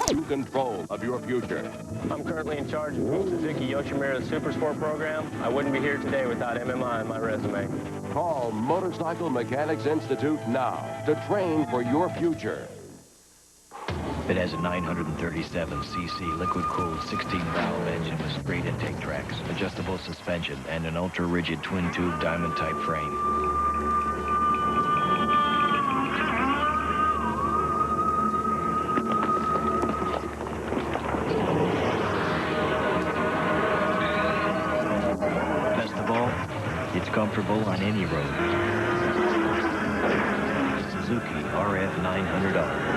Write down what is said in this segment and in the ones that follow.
control of your future. I'm currently in charge of the Suzuki Yoshimura Super Sport program. I wouldn't be here today without MMI on my resume. Call Motorcycle Mechanics Institute now to train for your future. It has a 937cc liquid-cooled 16-valve engine with straight intake tracks, adjustable suspension, and an ultra-rigid twin-tube diamond-type frame. Best of all, it's comfortable on any road. Suzuki RF 900R.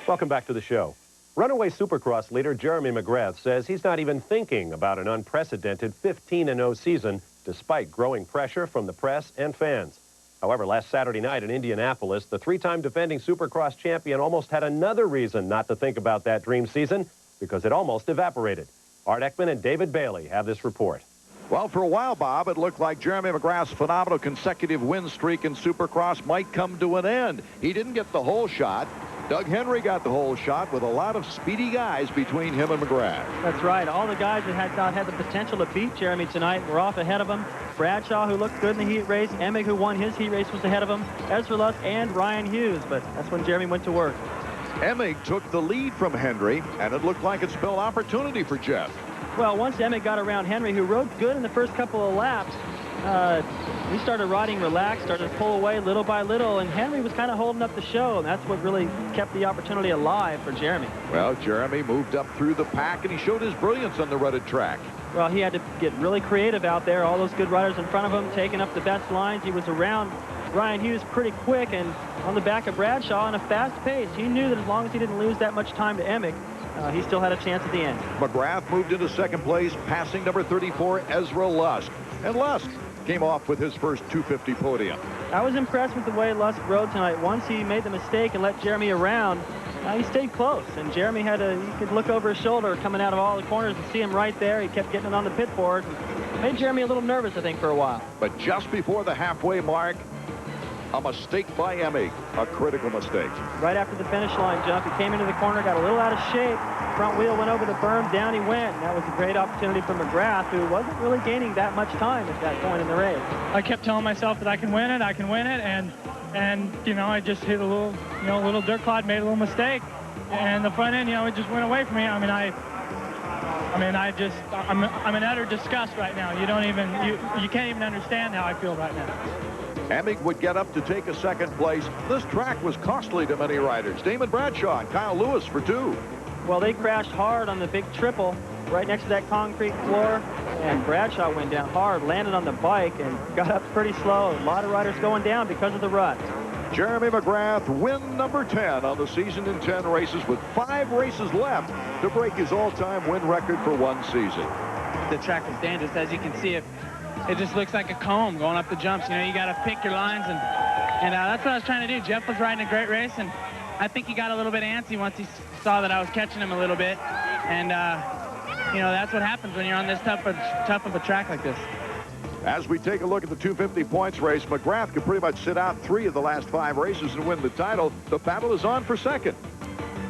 Welcome back to the show. Runaway Supercross leader Jeremy McGrath says he's not even thinking about an unprecedented 15-0 season despite growing pressure from the press and fans. However, last Saturday night in Indianapolis, the three-time defending Supercross champion almost had another reason not to think about that dream season because it almost evaporated. Art Ekman and David Bailey have this report. Well, for a while, Bob, it looked like Jeremy McGrath's phenomenal consecutive win streak in Supercross might come to an end. He didn't get the whole shot. Doug Henry got the whole shot with a lot of speedy guys between him and McGrath. That's right. All the guys that had the potential to beat Jeremy tonight were off ahead of him. Bradshaw, who looked good in the heat race. Emig, who won his heat race, was ahead of him. Ezra Lusk and Ryan Hughes, but that's when Jeremy went to work. Emig took the lead from Henry, and it looked like it spelled opportunity for Jeff. Well, once Emig got around Henry, who rode good in the first couple of laps, he started riding relaxed, started to pull away little by little, and Henry was kind of holding up the show, and that's what really kept the opportunity alive for Jeremy. Well, Jeremy moved up through the pack, and he showed his brilliance on the rutted track. Well, he had to get really creative out there. All those good riders in front of him, taking up the best lines. He was around Ryan Hughes pretty quick and on the back of Bradshaw on a fast pace. He knew that as long as he didn't lose that much time to Emig, he still had a chance at the end. McGrath moved into second place, passing number 34, Ezra Lusk. And Lusk came off with his first 250 podium. I was impressed with the way Lusk rode tonight. Once he made the mistake and let Jeremy around, he stayed close. And Jeremy you could look over his shoulder coming out of all the corners and see him right there. He kept getting it on the pit board. Made Jeremy a little nervous, I think, for a while. But just before the halfway mark, a mistake by Emig, a critical mistake. Right after the finish line jump, he came into the corner, got a little out of shape. Front wheel went over the berm, down he went. And that was a great opportunity for McGrath, who wasn't really gaining that much time at that point in the race. I kept telling myself that I can win it, and you know, I just hit a little dirt clod, made a little mistake, and the front end, it just went away from me. I'm in utter disgust right now. You can't even understand how I feel right now. Emig would get up to take a second place. This track was costly to many riders. Damon Bradshaw and Kyle Lewis for 2. Well, they crashed hard on the big triple right next to that concrete floor, and Bradshaw went down hard, landed on the bike, and got up pretty slow. A lot of riders going down because of the rut. Jeremy McGrath, win number 10 on the season in 10 races with 5 races left to break his all-time win record for one season. The track was dangerous. As you can see, it just looks like a comb going up the jumps. You got to pick your lines, and that's what I was trying to do. Jeff was riding a great race, and I think he got a little bit antsy once he saw that I was catching him a little bit. And, that's what happens when you're on this tough of a track like this. As we take a look at the 250 points race, McGrath could pretty much sit out 3 of the last 5 races and win the title. The battle is on for second.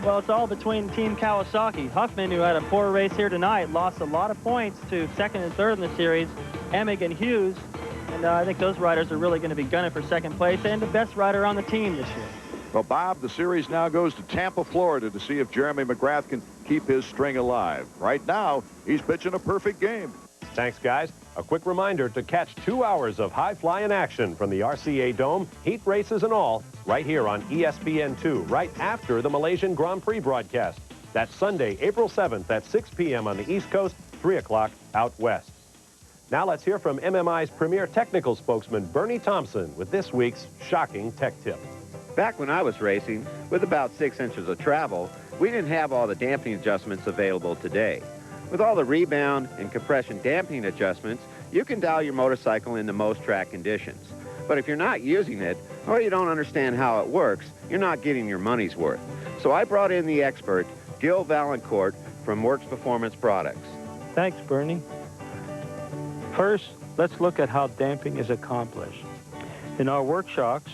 Well, it's all between Team Kawasaki. Huffman, who had a poor race here tonight, lost a lot of points to second and third in the series. Emig and Hughes, and I think those riders are really going to be gunning for second place and the best rider on the team this year. Well, Bob, the series now goes to Tampa, Florida to see if Jeremy McGrath can keep his string alive. Right now, he's pitching a perfect game. Thanks, guys. A quick reminder to catch 2 hours of high-flying action from the RCA Dome, heat races and all, right here on ESPN2, right after the Malaysian Grand Prix broadcast. That's Sunday, April 7th at 6 p.m. on the East Coast, 3 o'clock out west. Now let's hear from MMI's premier technical spokesman, Bernie Thompson, with this week's shocking tech tip. Back when I was racing, with about 6 inches of travel, we didn't have all the damping adjustments available today. With all the rebound and compression damping adjustments, you can dial your motorcycle into most track conditions. But if you're not using it, or you don't understand how it works, you're not getting your money's worth. So I brought in the expert, Gil Valancourt, from Works Performance Products. Thanks, Bernie. First, let's look at how damping is accomplished. In our work shocks,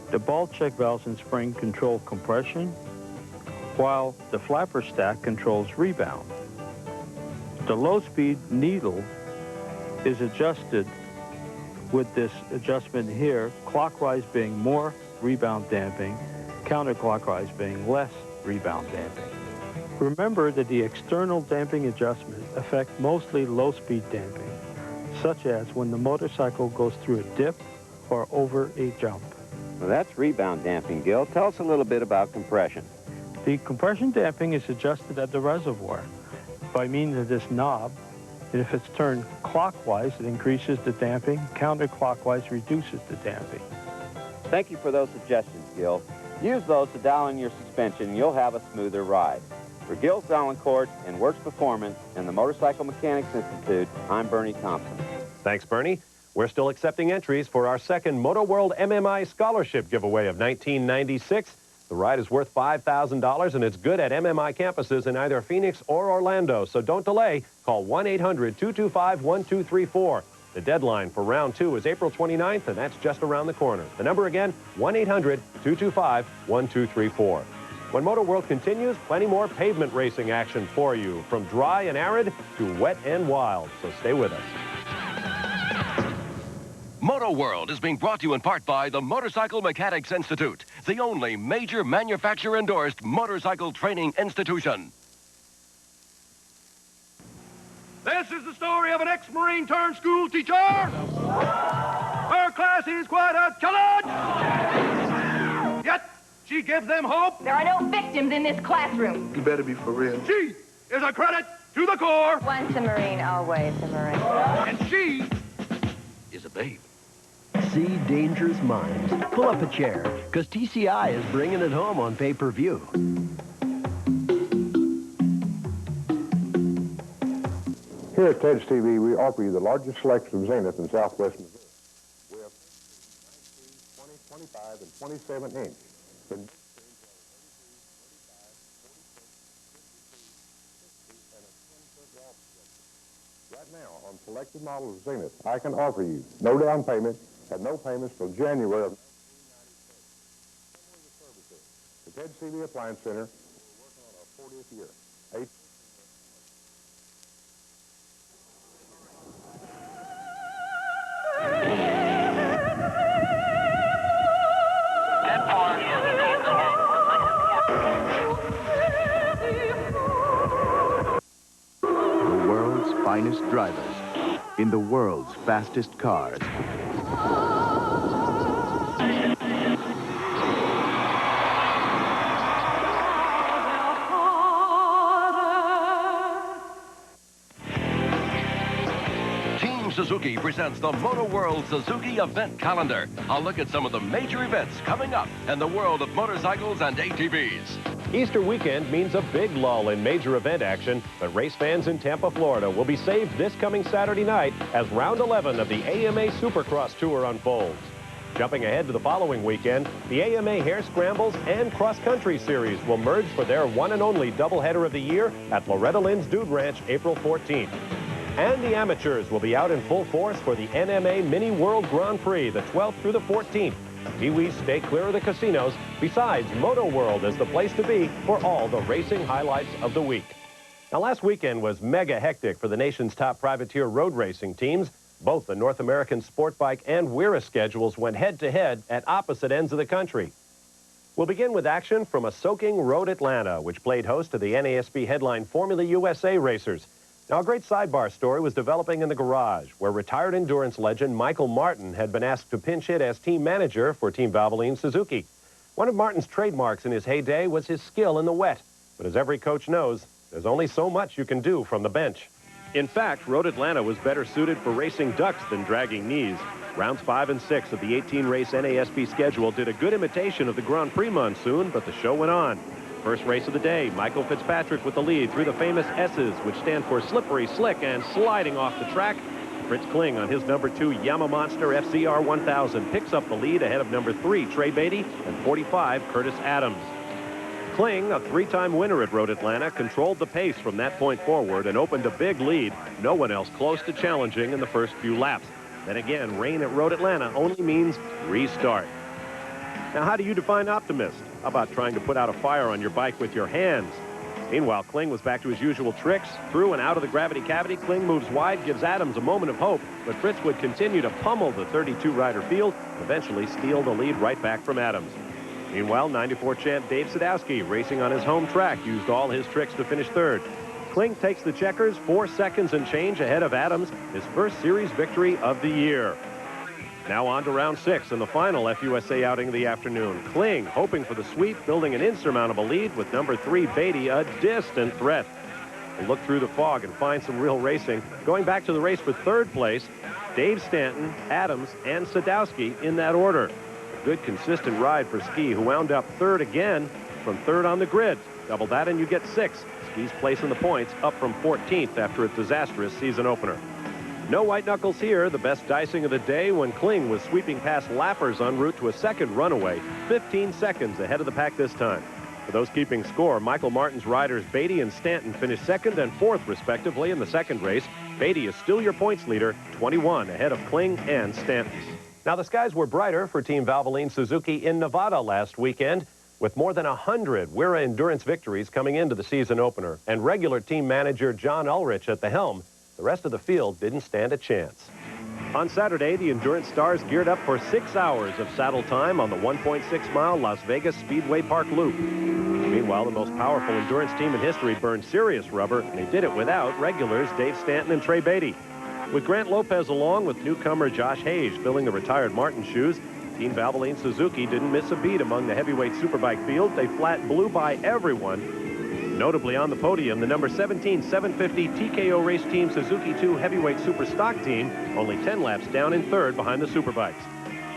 the ball check valves and spring control compression, while the flapper stack controls rebound. The low-speed needle is adjusted with this adjustment here, clockwise being more rebound damping, counterclockwise being less rebound damping. Remember that the external damping adjustments affect mostly low-speed damping, such as when the motorcycle goes through a dip or over a jump. Well, that's rebound damping, Gil. Tell us a little bit about compression. The compression damping is adjusted at the reservoir by means of this knob, and if it's turned clockwise, it increases the damping, counterclockwise reduces the damping. Thank you for those suggestions, Gil. Use those to dial in your suspension, and you'll have a smoother ride. For Gil Zellencourt and Works Performance and the Motorcycle Mechanics Institute, I'm Bernie Thompson. Thanks, Bernie. We're still accepting entries for our second MotoWorld MMI Scholarship giveaway of 1996. The ride is worth $5,000, and it's good at MMI campuses in either Phoenix or Orlando. So don't delay. Call 1-800-225-1234. The deadline for round 2 is April 29th, and that's just around the corner. The number again, 1-800-225-1234. When MotoWorld continues, plenty more pavement racing action for you, from dry and arid to wet and wild. So stay with us. MotoWorld is being brought to you in part by the Motorcycle Mechanics Institute, the only major manufacturer-endorsed motorcycle training institution. This is the story of an ex-Marine turned school teacher. Her class is quite a challenge. Yet, she gives them hope. There are no victims in this classroom. You better be for real. She is a credit to the Corps. Once a Marine, always a Marine. And she Is a babe. See Dangerous Minds. Pull up a chair, because TCI is bringing it home on pay-per-view. Here at Ted's TV, we offer you the largest selection of Zenith in Southwest Missouri. We have 19, 20, 25, and 27 inch. In right now, on selected models of Zenith, I can offer you no down payment and no payments till January of 1996. The Ted's TV Appliance Center, we're working on our 40th year. The world's finest drivers in the world's fastest cars. Suzuki presents the MotoWorld Suzuki Event Calendar. A look at some of the major events coming up in the world of motorcycles and ATVs. Easter weekend means a big lull in major event action, but race fans in Tampa, Florida will be saved this coming Saturday night as round 11 of the AMA Supercross Tour unfolds. Jumping ahead to the following weekend, the AMA Hare Scrambles and Cross Country Series will merge for their one and only doubleheader of the year at Loretta Lynn's Dude Ranch, April 14th. And the amateurs will be out in full force for the NMA Mini World Grand Prix, the 12th through the 14th. Pee-wees stay clear of the casinos. Besides, MotoWorld is the place to be for all the racing highlights of the week. Now, last weekend was mega hectic for the nation's top privateer road racing teams. Both the North American Sport Bike and WERA schedules went head-to-head at opposite ends of the country. We'll begin with action from a soaking Road Atlanta, which played host to the NASB headline Formula USA racers. Now, a great sidebar story was developing in the garage, where retired endurance legend Michael Martin had been asked to pinch hit as team manager for Team Valvoline Suzuki. One of Martin's trademarks in his heyday was his skill in the wet. But as every coach knows, there's only so much you can do from the bench. In fact, Road Atlanta was better suited for racing ducks than dragging knees. Rounds 5 and 6 of the 18-race NASB schedule did a good imitation of the Grand Prix monsoon, but the show went on. First race of the day, Michael Fitzpatrick with the lead through the famous S's, which stand for slippery, slick, and sliding off the track. Fritz Kling on his number 2 Yamaha Monster FCR 1000 picks up the lead ahead of number 3 Trey Beatty and 45 Curtis Adams. Kling, a 3-time winner at Road Atlanta, controlled the pace from that point forward and opened a big lead. No one else close to challenging in the first few laps. Then again, rain at Road Atlanta only means restart. Now, how do you define optimist? How about trying to put out a fire on your bike with your hands? Meanwhile, Kling was back to his usual tricks. Through and out of the gravity cavity, Kling moves wide, gives Adams a moment of hope, but Fritz would continue to pummel the 32-rider field, eventually steal the lead right back from Adams. Meanwhile, 94 champ Dave Sadowski, racing on his home track, used all his tricks to finish third. Kling takes the checkers, 4 seconds and change ahead of Adams, his first series victory of the year. Now on to round 6 and the final FUSA outing of the afternoon. Kling hoping for the sweep, building an insurmountable lead with number 3 Beatty, a distant threat. We'll look through the fog and find some real racing. Going back to the race for third place, Dave Stanton, Adams, and Sadowski in that order. A good consistent ride for Ski, who wound up third again from third on the grid. Double that and you get 6. Ski's place in the points, up from 14th after a disastrous season opener. No white knuckles here. The best dicing of the day when Kling was sweeping past lappers en route to a second runaway, 15 seconds ahead of the pack this time. For those keeping score, Michael Martin's riders Beatty and Stanton finished second and fourth, respectively, in the second race. Beatty is still your points leader, 21 ahead of Kling and Stanton. Now, the skies were brighter for Team Valvoline Suzuki in Nevada last weekend, with more than 100 WERA Endurance victories coming into the season opener, and regular team manager John Ulrich at the helm. The rest of the field didn't stand a chance. On Saturday, the Endurance stars geared up for 6 hours of saddle time on the 1.6-mile Las Vegas Speedway Park Loop. Meanwhile, the most powerful Endurance team in history burned serious rubber, and they did it without regulars Dave Stanton and Trey Beatty. With Grant Lopez along with newcomer Josh Hayes filling the retired Martin shoes, Team Valvoline Suzuki didn't miss a beat among the heavyweight superbike field. They flat blew by everyone. Notably on the podium, the number 17 750 TKO Race Team Suzuki 2 Heavyweight Super Stock Team, only 10 laps down in third behind the Superbikes.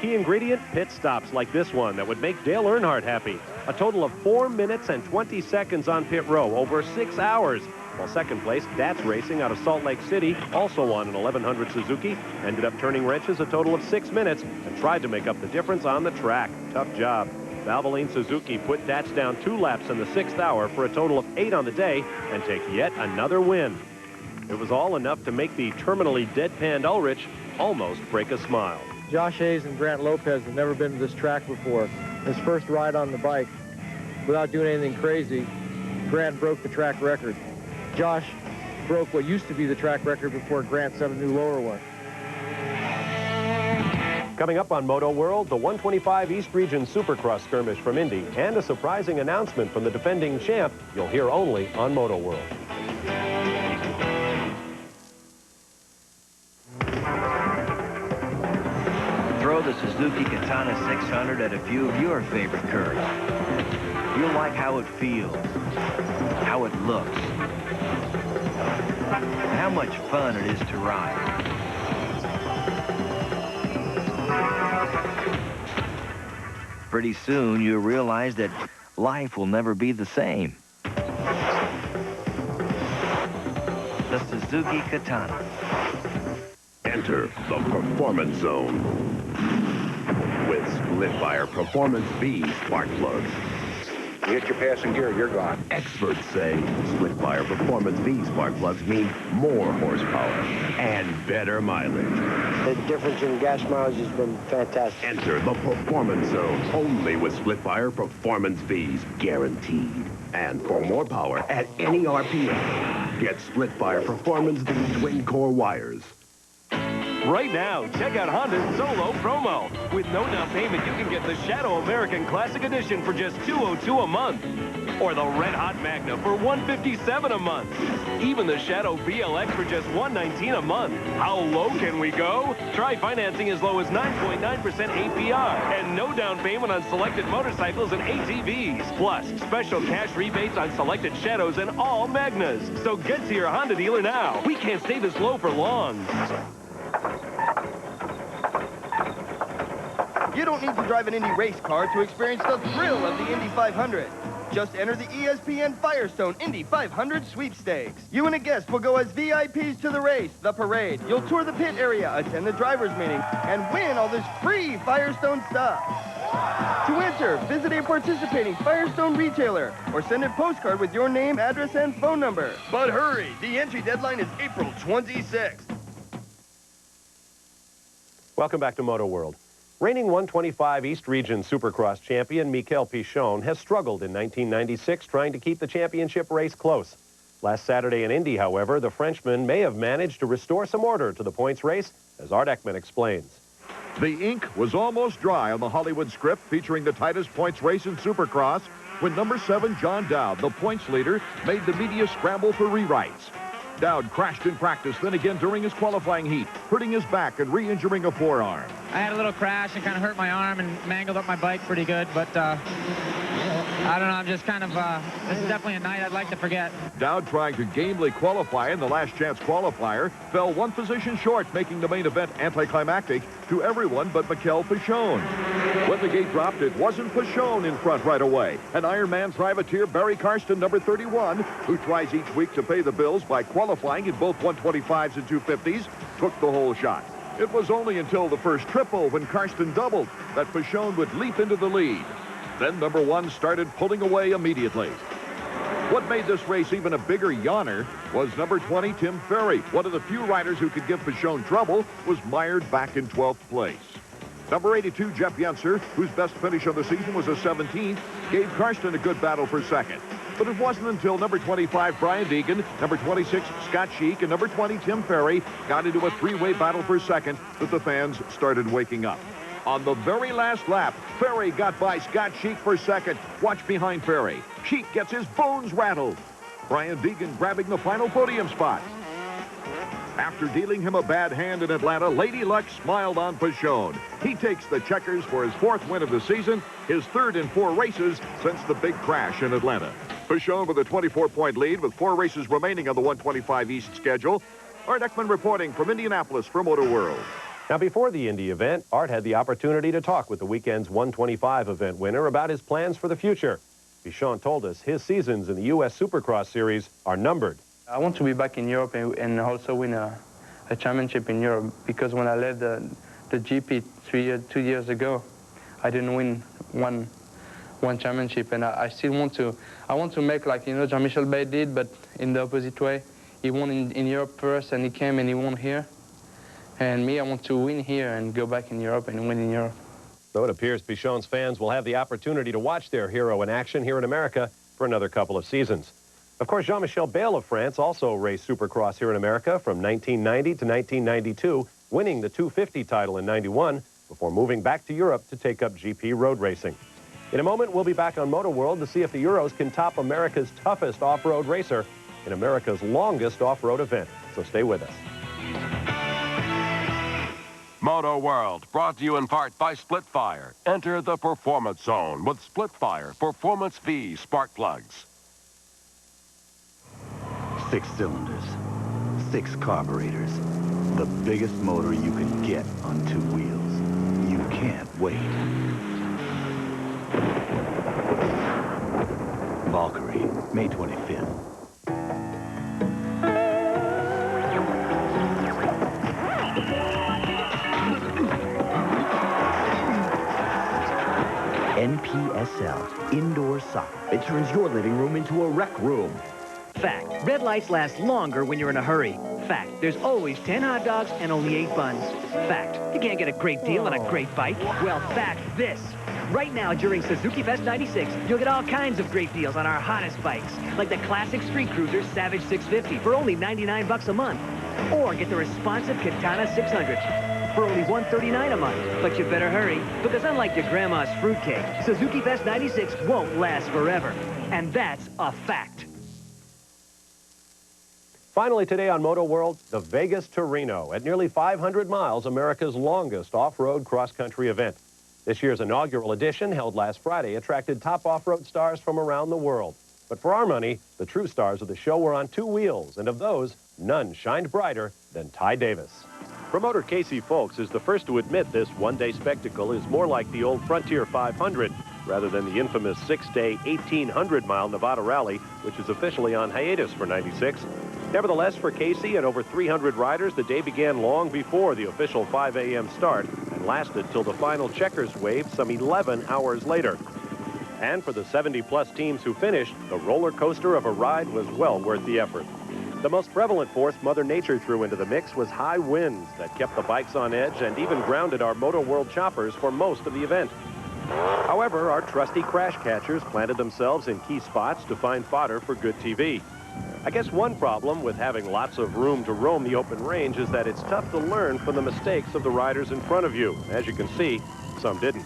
Key ingredient, pit stops like this one that would make Dale Earnhardt happy. A total of 4 minutes and 20 seconds on pit row, over 6 hours. While second place, Dats Racing out of Salt Lake City, also on an 1100 Suzuki, ended up turning wrenches a total of 6 minutes and tried to make up the difference on the track. Tough job. Valvoline Suzuki put Dats down 2 laps in the 6th hour for a total of 8 on the day and take yet another win. It was all enough to make the terminally deadpanned Ulrich almost break a smile. Josh Hayes and Grant Lopez have never been to this track before. His first ride on the bike, without doing anything crazy, Grant broke the track record. Josh broke what used to be the track record before Grant set a new lower one. Coming up on MotoWorld, the 125 East Region Supercross skirmish from Indy, and a surprising announcement from the defending champ you'll hear only on MotoWorld. Throw the Suzuki Katana 600 at a few of your favorite curves. You'll like how it feels, how it looks, and how much fun it is to ride. Pretty soon, you'll realize that life will never be the same. The Suzuki Katana. Enter the Performance Zone with split-fire Performance V spark plugs. You hit your passing gear, you're gone. Experts say split-fire Performance V spark plugs mean more horsepower and better mileage. The difference in gas mileage has been fantastic. Enter the Performance Zone only with split-fire Performance Vs, guaranteed. And for more power at any RPM, get split-fire Performance V twin-core wires. Right now, check out Honda's Solo promo. With no down payment, you can get the Shadow American Classic Edition for just $202 a month. Or the Red Hot Magna for $157 a month. Even the Shadow VLX for just $119 a month. How low can we go? Try financing as low as 9.9% APR. And no down payment on selected motorcycles and ATVs. Plus, special cash rebates on selected Shadows and all Magnas. So get to your Honda dealer now. We can't stay this low for long. You don't need to drive an Indy race car to experience the thrill of the Indy 500. Just enter the ESPN Firestone Indy 500 sweepstakes. You and a guest will go as VIPs to the race, the parade. You'll tour the pit area, attend the driver's meeting, and win all this free Firestone stuff. To enter, visit a participating Firestone retailer or send a postcard with your name, address, and phone number. But hurry, the entry deadline is April 26th. Welcome back to MotoWorld. Reigning 125 East Region Supercross champion Mikel Pichon has struggled in 1996 trying to keep the championship race close. Last Saturday in Indy, however, the Frenchman may have managed to restore some order to the points race, as Art Ekman explains. The ink was almost dry on the Hollywood script featuring the tightest points race in Supercross when number 7 John Dowd, the points leader, made the media scramble for rewrites. Dowd crashed in practice, then again during his qualifying heat, hurting his back and re-injuring a forearm. I had a little crash and kind of hurt my arm and mangled up my bike pretty good, but I don't know, I'm just kind of, this is definitely a night I'd like to forget. Dowd, trying to gamely qualify in the last chance qualifier, fell one position short, making the main event anticlimactic to everyone but Mikel Pichon. When the gate dropped, it wasn't Pichon in front right away. An Ironman privateer, Barry Karsten, number 31, who tries each week to pay the bills by qualifying in both 125s and 250s, took the whole shot. It was only until the first triple, when Karsten doubled, that Pichon would leap into the lead. Then number 1 started pulling away immediately. What made this race even a bigger yawner was number 20, Tim Ferry. One of the few riders who could give Pichon trouble was mired back in 12th place. Number 82, Jeff Yenser, whose best finish of the season was a 17th, gave Karsten a good battle for second. But it wasn't until number 25, Brian Deegan, number 26, Scott Sheik, and number 20, Tim Ferry, got into a three-way battle for second that the fans started waking up. On the very last lap, Ferry got by Scott Sheik for second. Watch behind Ferry. Sheik gets his bones rattled. Brian Deegan grabbing the final podium spot. After dealing him a bad hand in Atlanta, Lady Luck smiled on Pichon. He takes the checkers for his 4th win of the season, his 3rd in 4 races since the big crash in Atlanta. Pichon with a 24-point lead with 4 races remaining on the 125 East schedule. Art Ekman reporting from Indianapolis for MotoWorld. Now, before the Indy event, Art had the opportunity to talk with the weekend's 125 event winner about his plans for the future. Pichon told us his seasons in the U.S. Supercross Series are numbered. I want to be back in Europe and also win a championship in Europe, because when I led the GP 2 years ago, I didn't win one championship, and I still want to make like, Jean-Michel Bay did, but in the opposite way. He won in Europe first, and he came and he won here. And me, I want to win here and go back in Europe and win in Europe. So it appears Pichon's fans will have the opportunity to watch their hero in action here in America for another couple of seasons. Of course, Jean-Michel Bayle of France also raced Supercross here in America from 1990 to 1992, winning the 250 title in 91 before moving back to Europe to take up GP road racing. In a moment, we'll be back on MotoWorld to see if the Euros can top America's toughest off-road racer in America's longest off-road event. So stay with us. MotoWorld, brought to you in part by Splitfire. Enter the performance zone with Splitfire Performance V spark plugs. 6 cylinders, 6 carburetors, the biggest motor you can get on 2 wheels. You can't wait. Valkyrie, May 25th. NPSL, indoor soccer. It turns your living room into a rec room. Fact, red lights last longer when you're in a hurry. Fact, there's always 10 hot dogs and only 8 buns. Fact, you can't get a great deal on a great bike. Well, fact this. Right now, during Suzuki Fest 96, you'll get all kinds of great deals on our hottest bikes, like the classic street cruiser Savage 650 for only $99 a month. Or get the responsive Katana 600 for only $139 a month. But you better hurry, because unlike your grandma's fruitcake, Suzuki Fest 96 won't last forever. And that's a fact. Finally today on MotoWorld, the Vegas to Reno, at nearly 500 miles, America's longest off-road cross-country event. This year's inaugural edition, held last Friday, attracted top off-road stars from around the world. But for our money, the true stars of the show were on 2 wheels, and of those, none shined brighter than Ty Davis. Promoter Casey Folks is the first to admit this one-day spectacle is more like the old Frontier 500 rather than the infamous 6-day, 1,800-mile Nevada Rally, which is officially on hiatus for 96. Nevertheless, for Casey and over 300 riders, the day began long before the official 5 a.m. start and lasted till the final checkers wave some 11 hours later. And for the 70-plus teams who finished, the roller coaster of a ride was well worth the effort. The most prevalent force Mother Nature threw into the mix was high winds that kept the bikes on edge and even grounded our MotoWorld choppers for most of the event. However, our trusty crash catchers planted themselves in key spots to find fodder for good TV. I guess one problem with having lots of room to roam the open range is that it's tough to learn from the mistakes of the riders in front of you. As you can see, some didn't.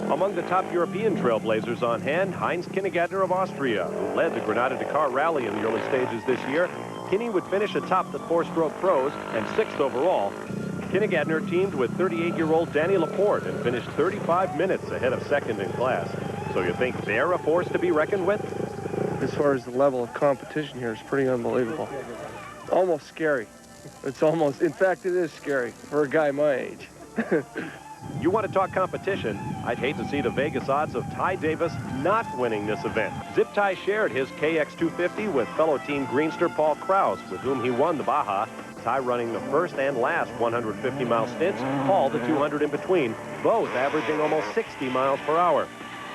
Among the top European trailblazers on hand, Heinz Kinnegadner of Austria, who led the Granada-Dakar Rally in the early stages this year. Kinney would finish atop the four-stroke pros and 6th overall. Kinnegadner teamed with 38-year-old Danny Laporte and finished 35 minutes ahead of second in class. So you think they're a force to be reckoned with? As far as the level of competition here, it's pretty unbelievable. Almost scary. It's almost, in fact, it is scary for a guy my age. You want to talk competition? I'd hate to see the Vegas odds of Ty Davis not winning this event. Zip Ty shared his KX250 with fellow team Greenster Paul Krause, with whom he won the Baja. Ty running the first and last 150-mile stints, Paul the 200 in between, both averaging almost 60 miles per hour.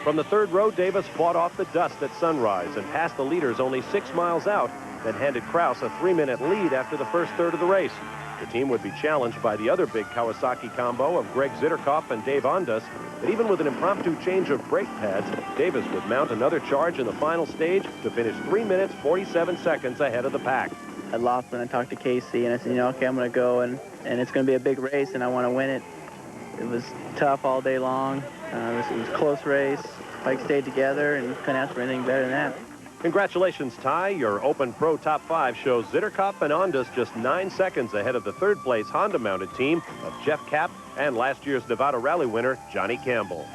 From the third row, Davis fought off the dust at sunrise and passed the leaders only 6 miles out, then handed Krause a 3-minute lead after the first third of the race. The team would be challenged by the other big Kawasaki combo of Greg Zitterkoff and Dave Ondas, but even with an impromptu change of brake pads, Davis would mount another charge in the final stage to finish 3 minutes 47 seconds ahead of the pack. I lost when I talked to Casey, and I said, you know, okay, I'm going to go, and it's going to be a big race, and I want to win it. It was tough all day long. It was a close race. Bikes stayed together, and couldn't ask for anything better than that. Congratulations, Ty. Your Open Pro Top 5 shows Zitterkoff and Ondas just 9 seconds ahead of the third-place Honda-mounted team of Jeff Kapp and last year's Nevada Rally winner, Johnny Campbell.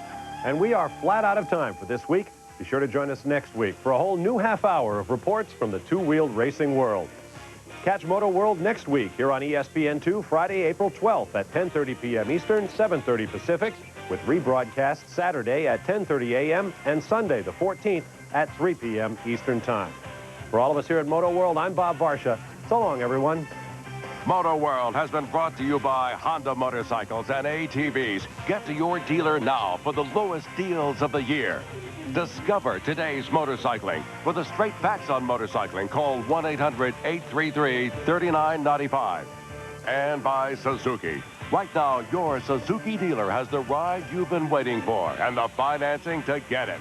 And we are flat out of time for this week. Be sure to join us next week for a whole new half hour of reports from the two-wheeled racing world. Catch MotoWorld next week here on ESPN2, Friday, April 12th at 10:30 p.m. Eastern, 7:30 Pacific, with rebroadcast Saturday at 10:30 a.m. and Sunday, the 14th, at 3 p.m. Eastern Time. For all of us here at MotoWorld, I'm Bob Varsha. So long, everyone. MotoWorld has been brought to you by Honda Motorcycles and ATVs. Get to your dealer now for the lowest deals of the year. Discover today's motorcycling. For the straight facts on motorcycling, call 1-800-833-3995. And by Suzuki. Right now, your Suzuki dealer has the ride you've been waiting for and the financing to get it.